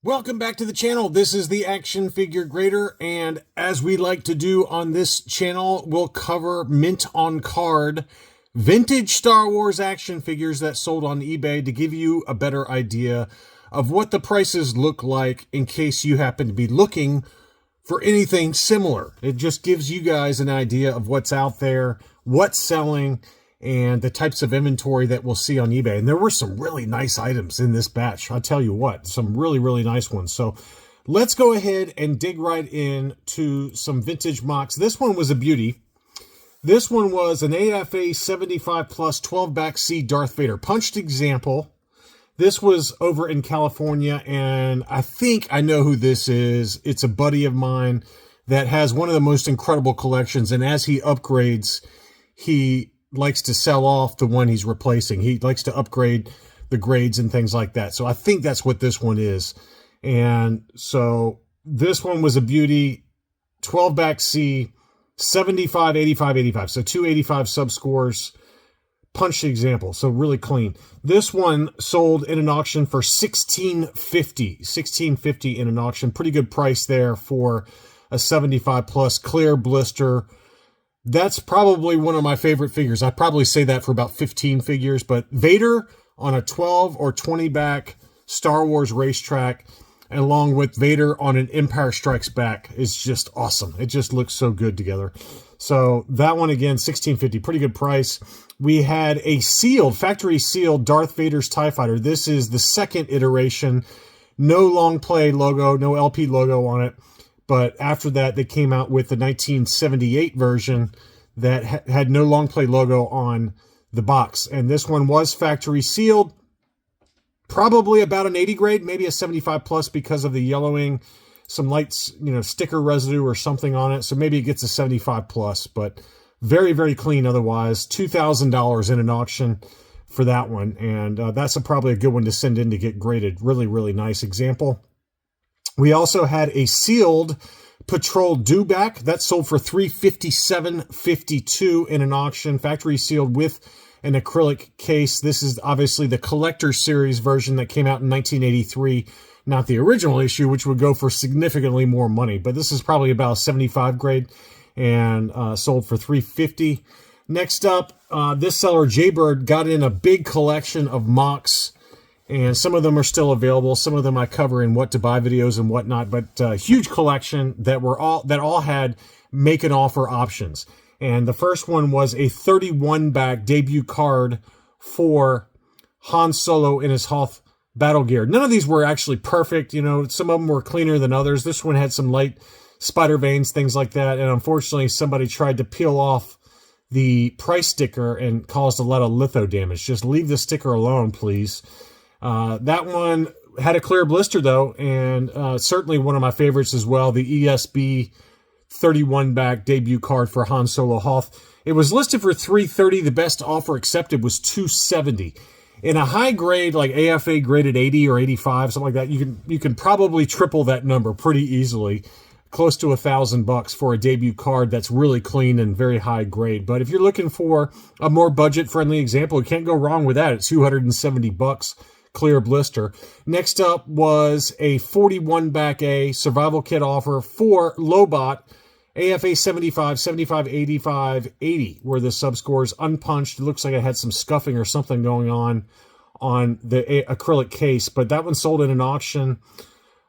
Welcome back to the channel. This is the Action Figure Grader, and as we like to do on this channel, we'll cover mint on card vintage Star Wars action figures that sold on eBay to give you a better idea of what the prices look like in case you happen to be looking for anything similar. It just gives you guys an idea of what's out there, what's selling, and the types of inventory that we'll see on eBay. And there were some really nice items in this batch. I'll tell you what, some really, really nice ones. So let's go ahead and dig right in to some vintage mocks. This one was a beauty. This one was an AFA 75 plus 12 back C Darth Vader punched example. This was over in California, and I think I know who this is. It's a buddy of mine that has one of the most incredible collections, and as he upgrades, he likes to sell off the one he's replacing. He likes to upgrade the grades and things like that. So I think that's what this one is. And so this one was a beauty, 12 back C, 75, 85, 85. So 285 subscores, punched example. So really clean. This one sold in an auction for $16.50 in an auction. Pretty good price there for a 75 plus clear blister. That's probably one of my favorite figures. I'd probably say that for about 15 figures, but Vader on a 12 or 20 back Star Wars racetrack, along with Vader on an Empire Strikes Back, is just awesome. It just looks so good together. So that one again, $16.50, pretty good price. We had a sealed, factory sealed Darth Vader's TIE Fighter. This is the second iteration. No long play logo, no LP logo on it. But after that, they came out with the 1978 version that had no long play logo on the box. And this one was factory sealed, probably about an 80 grade, maybe a 75 plus because of the yellowing, some light, sticker residue or something on it. So maybe it gets a 75 plus, but very, very clean otherwise. $2,000 in an auction for that one. And that's probably a good one to send in to get graded. Really, really nice example. We also had a sealed Patrol dewback that sold for $357.52 in an auction, factory sealed with an acrylic case. This is obviously the collector series version that came out in 1983, not the original issue, which would go for significantly more money. But this is probably about a 75 grade and sold for $350. Next up, this seller Jaybird got in a big collection of mocks. And some of them are still available. Some of them I cover in what to buy videos and whatnot. But huge collection that all had make an offer options. And the first one was a 31 back debut card for Han Solo in his Hoth battle gear. None of these were actually perfect. Some of them were cleaner than others. This one had some light spider veins, things like that. And unfortunately, somebody tried to peel off the price sticker and caused a lot of litho damage. Just leave the sticker alone, please. That one had a clear blister, though, and certainly one of my favorites as well, the ESB 31 back debut card for Han Solo Hoth. It was listed for $330. The best offer accepted was $270. In a high grade, like AFA graded 80 or 85, something like that, you can probably triple that number pretty easily, close to $1,000 for a debut card that's really clean and very high grade. But if you're looking for a more budget-friendly example, you can't go wrong with that. It's $270. Clear blister. Next up was a 41 back A survival kit offer for Lobot. AFA 75, 75, 85, 80 were the subscores, unpunched. It looks like it had some scuffing or something going on the acrylic case, but that one sold in an auction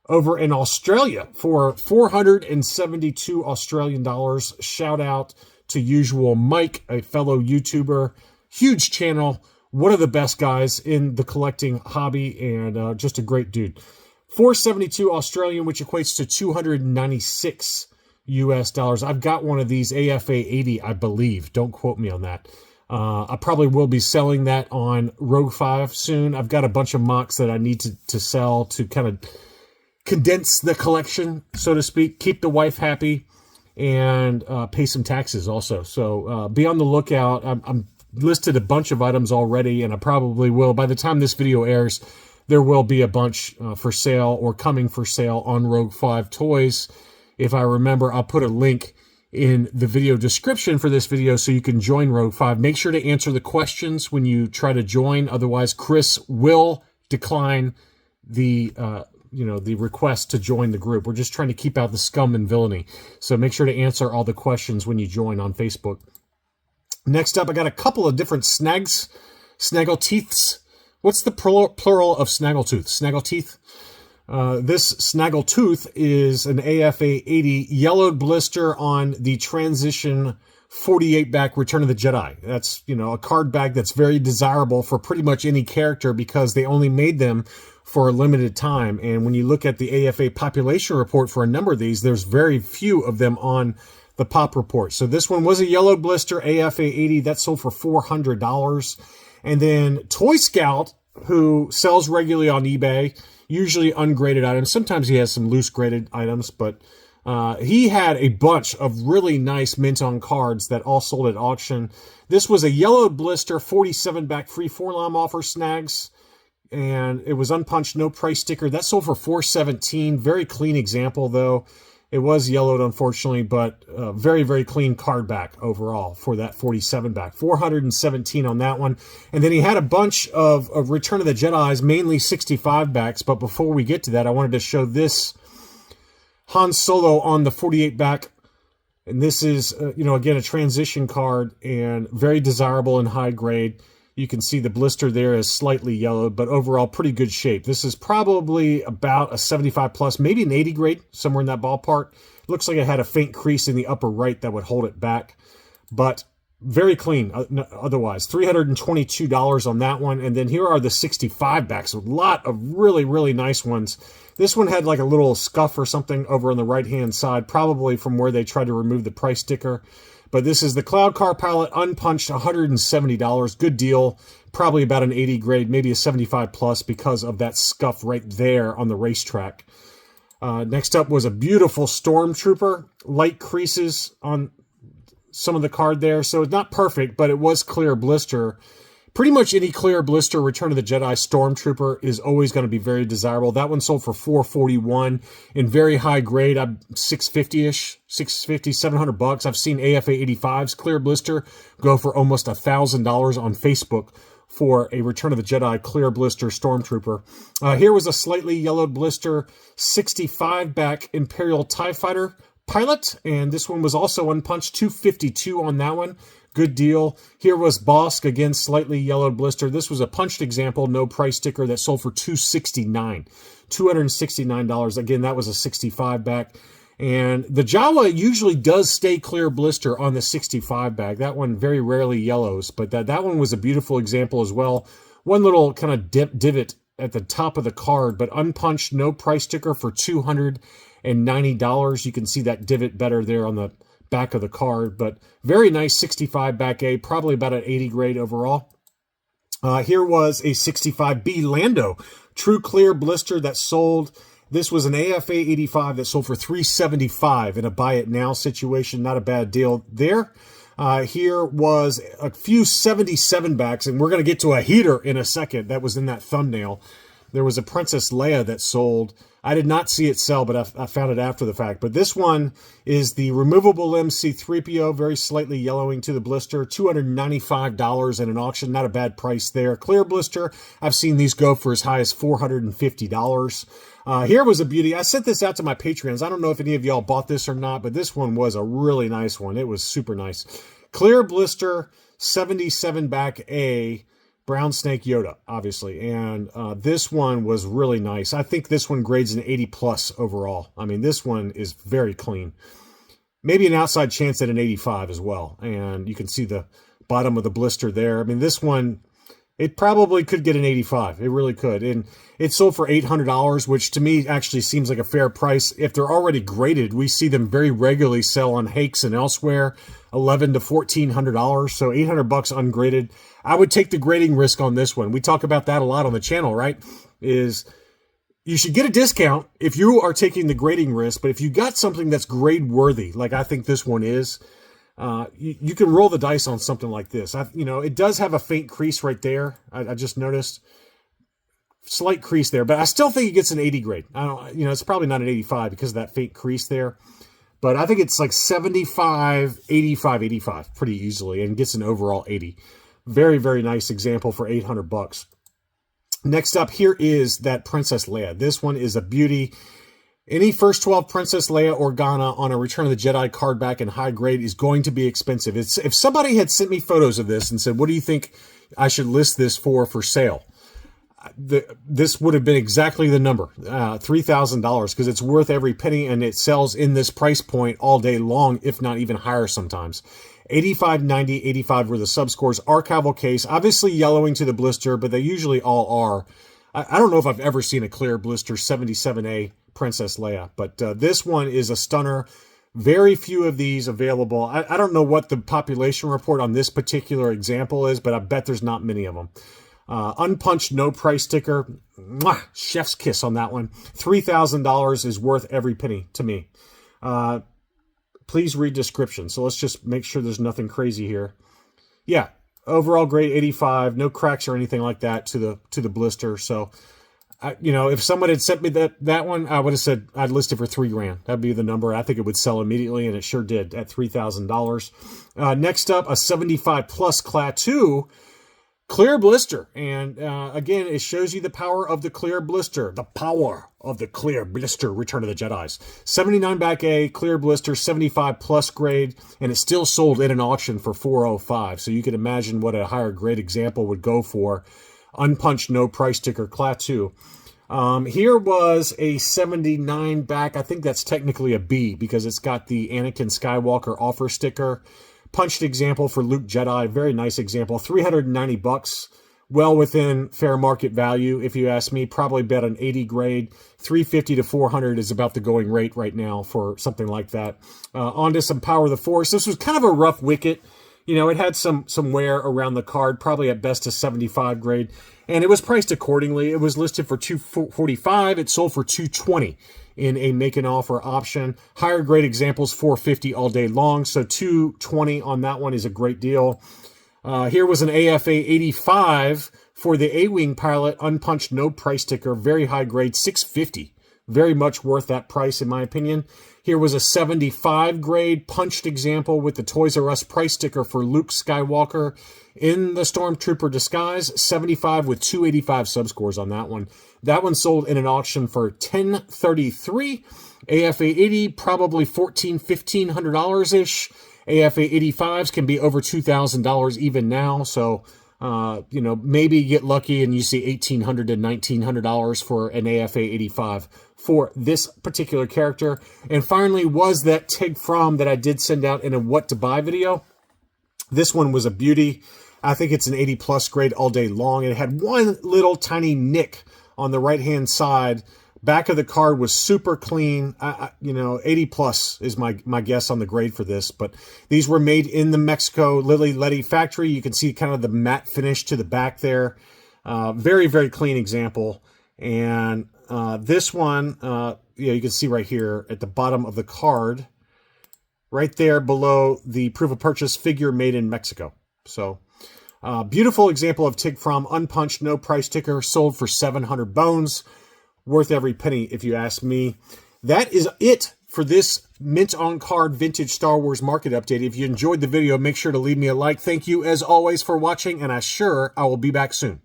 over in Australia for 472 Australian dollars. Shout out to Usual Mike, a fellow YouTuber, huge channel, one of the best guys in the collecting hobby, and just a great dude. 472 Australian, which equates to 296 US dollars. I've got one of these AFA 80, I believe. Don't quote me on that. I probably will be selling that on Rogue 5 soon. I've got a bunch of mocks that I need to sell to kind of condense the collection, so to speak, keep the wife happy, and pay some taxes also. So be on the lookout. I'm listed a bunch of items already, and I probably will. By the time this video airs, there will be a bunch for sale or coming for sale on Rogue 5 Toys. If I remember, I'll put a link in the video description for this video so you can join Rogue 5. Make sure to answer the questions when you try to join. Otherwise, Chris will decline the the request to join the group. We're just trying to keep out the scum and villainy. So make sure to answer all the questions when you join on Facebook. Next up, I got a couple of different Snaggletooths. What's the plural of Snaggletooth? Snaggleteeth? This Snaggletooth is an AFA 80 yellowed blister on the Transition 48 back Return of the Jedi. That's, a card bag that's very desirable for pretty much any character because they only made them for a limited time. And when you look at the AFA population report for a number of these, there's very few of them on the pop report. So this one was a yellow blister AFA 80 that sold for $400. And then Toy Scout, who sells regularly on eBay, usually ungraded items. Sometimes he has some loose graded items, but he had a bunch of really nice mint on cards that all sold at auction. This was a yellow blister 47 back free 4-lam offer snags, and it was unpunched, no price sticker. That sold for $417. Very clean example, though. It was yellowed, unfortunately, but very, very clean card back overall for that 47 back. $417 on that one. And then he had a bunch of Return of the Jedis, mainly 65 backs. But before we get to that, I wanted to show this Han Solo on the 48 back. And this is, again, a transition card and very desirable and high grade. You can see the blister there is slightly yellowed, but overall pretty good shape. This is probably about a 75 plus, maybe an 80 grade, somewhere in that ballpark. It looks like it had a faint crease in the upper right that would hold it back, but very clean otherwise. $322 on that one. And then here are the 65 backs, a lot of really, really nice ones. This one had like a little scuff or something over on the right-hand side, probably from where they tried to remove the price sticker. But this is the Cloud Car Pilot, unpunched, $170. Good deal. Probably about an 80 grade, maybe a 75 plus because of that scuff right there on the racetrack. Next up was a beautiful Stormtrooper. Light creases on some of the card there. So it's not perfect, but it was clear blister. Pretty much any clear blister Return of the Jedi Stormtrooper is always going to be very desirable. That one sold for $441 in very high grade. I'm $650-ish, $650, $700. I've seen AFA 85s clear blister go for almost $1,000 on Facebook for a Return of the Jedi clear blister Stormtrooper. Here was a slightly yellowed blister 65 back Imperial TIE Fighter Pilot, and this one was also unpunched, $252 on that one. Good deal. Here was Bossk, again, slightly yellowed blister. This was a punched example, no price sticker, that sold for $269. $269. Again, that was a 65 back. And the Jawa usually does stay clear blister on the 65 bag. That one very rarely yellows, but that one was a beautiful example as well. One little kind of divot at the top of the card, but unpunched, no price sticker for $290. You can see that divot better there on the back of the card, but very nice 65 back A, probably about an 80 grade overall. Here was a 65B Lando, true clear blister that sold. This was an AFA 85 that sold for $375 in a buy it now situation. Not a bad deal there. Here was a few 77 backs, and we're going to get to a heater in a second that was in that thumbnail. There was a Princess Leia that sold. I did not see it sell, but I found it after the fact. But this one is the removable limb C-3PO, very slightly yellowing to the blister, $295 in an auction. Not a bad price there. Clear blister, I've seen these go for as high as $450. Here was a beauty. I sent this out to my Patreons. I don't know if any of y'all bought this or not, but this one was a really nice one. It was super nice. Clear blister, 77 back A, Brown Snake Yoda, obviously. And this one was really nice. I think this one grades an 80 plus overall. I mean, this one is very clean. Maybe an outside chance at an 85 as well. And you can see the bottom of the blister there. I mean, this one, it probably could get an 85. It really could. And it sold for $800, which to me actually seems like a fair price. If they're already graded, we see them very regularly sell on Hakes and elsewhere, $1,100 to $1,400. So $800 ungraded. I would take the grading risk on this one. We talk about that a lot on the channel, right? Is you should get a discount if you are taking the grading risk, but if you got something that's grade worthy, like I think this one is, you can roll the dice on something like this. It does have a faint crease right there. I just noticed slight crease there, but I still think it gets an 80 grade. It's probably not an 85 because of that faint crease there, but I think it's like 75, 85, 85 pretty easily and gets an overall 80. Very, very nice example for $800. Next up, here is that Princess Leia. This one is a beauty. Any first 12 Princess Leia Organa on a Return of the Jedi card back in high grade is going to be expensive. If somebody had sent me photos of this and said, what do you think I should list this for sale? This would have been exactly the number, $3,000, because it's worth every penny, and it sells in this price point all day long, if not even higher sometimes. 85, 90, 85 were the subscores. Archival case, obviously yellowing to the blister, but they usually all are. I don't know if I've ever seen a clear blister 77A Princess Leia, but this one is a stunner. Very few of these available. I don't know what the population report on this particular example is, but I bet there's not many of them. Unpunched, no price sticker. Mwah, chef's kiss on that one. $3,000 is worth every penny to me. Please read description. So let's just make sure there's nothing crazy here. Yeah, overall grade 85, no cracks or anything like that to the blister. So, if someone had sent me that one, I would have said I'd list it for $3,000. That'd be the number. I think it would sell immediately, and it sure did at $3,000. Next up, a 75 plus Klaatu clear blister. And again, it shows you the power of the clear blister. The power of the clear blister, Return of the Jedis. 79 back A, clear blister, 75 plus grade, and it's still sold in an auction for $405. So you can imagine what a higher grade example would go for. Unpunched, no price sticker, Klaatu. Here was a 79 back. I think that's technically a B because it's got the Anakin Skywalker offer sticker. Punched example for Luke Jedi. Very nice example. $390. Well within fair market value, if you ask me. Probably bet an 80 grade. $350 to $400 is about the going rate right now for something like that. On to some Power of the Force. This was kind of a rough wicket. It had some wear around the card, probably at best a 75 grade, and it was priced accordingly. It was listed for $245. It sold for $220 in a make an offer option. Higher grade examples, $450 all day long, so $220 on that one is a great deal. Here was an AFA 85 for the A-Wing pilot, unpunched, no price sticker, very high grade, $650. Very much worth that price, in my opinion. Here was a 75 grade punched example with the Toys R Us price sticker for Luke Skywalker in the Stormtrooper disguise. 75 with 285 subscores on that one. That one sold in an auction for $1033. AFA 80, probably $1,500-ish. AFA 85s can be over $2,000 even now. So, maybe you get lucky and you see $1,800 to $1,900 for an AFA 85 for this particular character. And finally was that Tig From that I did send out in a what to buy video. This one was a beauty. I think it's an 80 plus grade all day long. It had one little tiny nick on the right hand side. Back of the card was super clean. 80 plus is my guess on the grade for this. But these were made in the Mexico Lily Letty factory. You can see kind of the matte finish to the back there. Very, very clean example. And this one, you can see right here at the bottom of the card, right there below the proof of purchase figure made in Mexico. So beautiful example of Tig From, unpunched, no price sticker, sold for 700 bones. Worth every penny, if you ask me. That is it for this Mint on Card Vintage Star Wars Market Update. If you enjoyed the video, make sure to leave me a like. Thank you, as always, for watching, and I will be back soon.